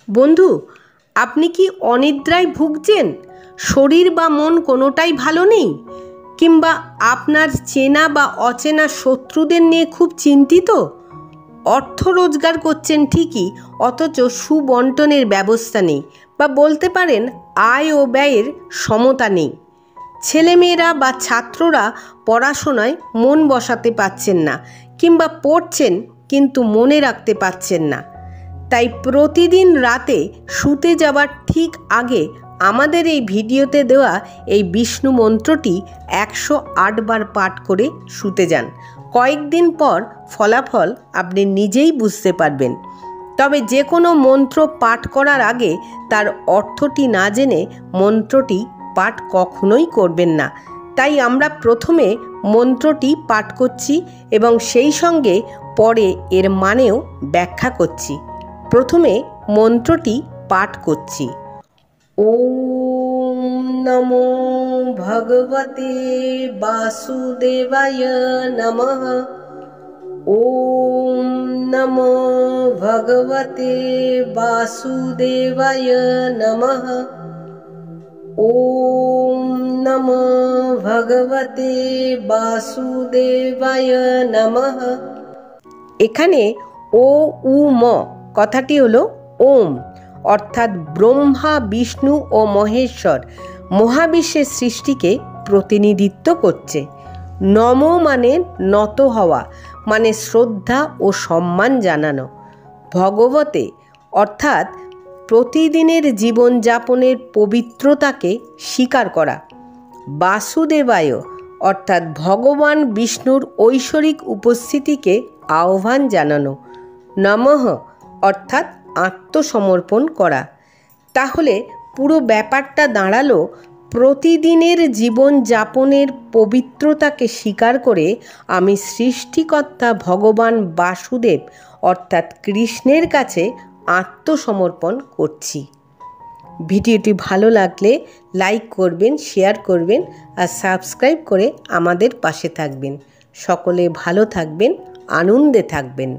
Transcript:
বন্ধু, আপনি কি অনিদ্রায় ভুগছেন? শরীর বা মন কোনোটাই ভালো নেই? কিংবা আপনার চেনা বা অচেনা শত্রুদের নিয়ে খুব চিন্তিত? অর্থ রোজগার করছেন ঠিকই, অথচ সুবন্টনের ব্যবস্থা নেই, বা বলতে পারেন আয় ও ব্যয়ের সমতা নেই। ছেলেমেয়েরা বা ছাত্ররা পড়াশোনায় মন বসাতে পারছেন না, কিংবা পড়ছেন কিন্তু মনে রাখতে পারছেন না। তাই প্রতিদিন রাতে শুতে যাবার ঠিক আগে আমাদের এই ভিডিওতে দেওয়া এই বিষ্ণু মন্ত্রটি 108 বার পাঠ করে শুতে যান। কয়েকদিন পর ফলাফল আপনি নিজেই বুঝতে পারবেন। তবে যে কোনো মন্ত্র পাঠ করার আগে তার অর্থটি না জেনে মন্ত্রটি পাঠ কখনোই করবেন না। তাই আমরা প্রথমে মন্ত্রটি পাঠ করছি এবং সেই সঙ্গে পরে এর মানেও ব্যাখ্যা করছি। প্রথমে মন্ত্রটি পাঠ করছি। ওম নমো ভগবতে বাসুদেবায় নমঃ। ওম নমো ভগবতে বাসুদেবায় নমঃ। ওম নমো ভগবতে বাসুদেবায় নমঃ। এখানে ও উ ম কথাটি হলো ওম, অর্থাৎ ব্রহ্মা, বিষ্ণু ও মহেশ্বর মহাবিশ্বের সৃষ্টিকে প্রতিনিধিত্ব করছে। নম মানে নত হওয়া, মানে শ্রদ্ধা ও সম্মান জানানো। ভগবতে অর্থাৎ প্রতিদিনের জীবনযাপনের পবিত্রতাকে স্বীকার করা। বাসুদেবায় অর্থাৎ ভগবান বিষ্ণুর ঐশ্বরিক উপস্থিতিকে আহ্বান জানানো। নমঃ অর্থাৎ আত্মসমর্পণ করা। তাহলে পুরো ব্যাপারটা দাঁড়ালো, প্রতিদিনের জীবনযাপনের পবিত্রতাকে স্বীকার করে আমি সৃষ্টিকর্তা ভগবান বাসুদেব অর্থাৎ কৃষ্ণের কাছে আত্মসমর্পণ করছি। ভিডিওটি ভালো লাগলে লাইক করবেন, শেয়ার করবেন আর সাবস্ক্রাইব করে আমাদের পাশে থাকবেন। সকলে ভালো থাকবেন, আনন্দে থাকবেন।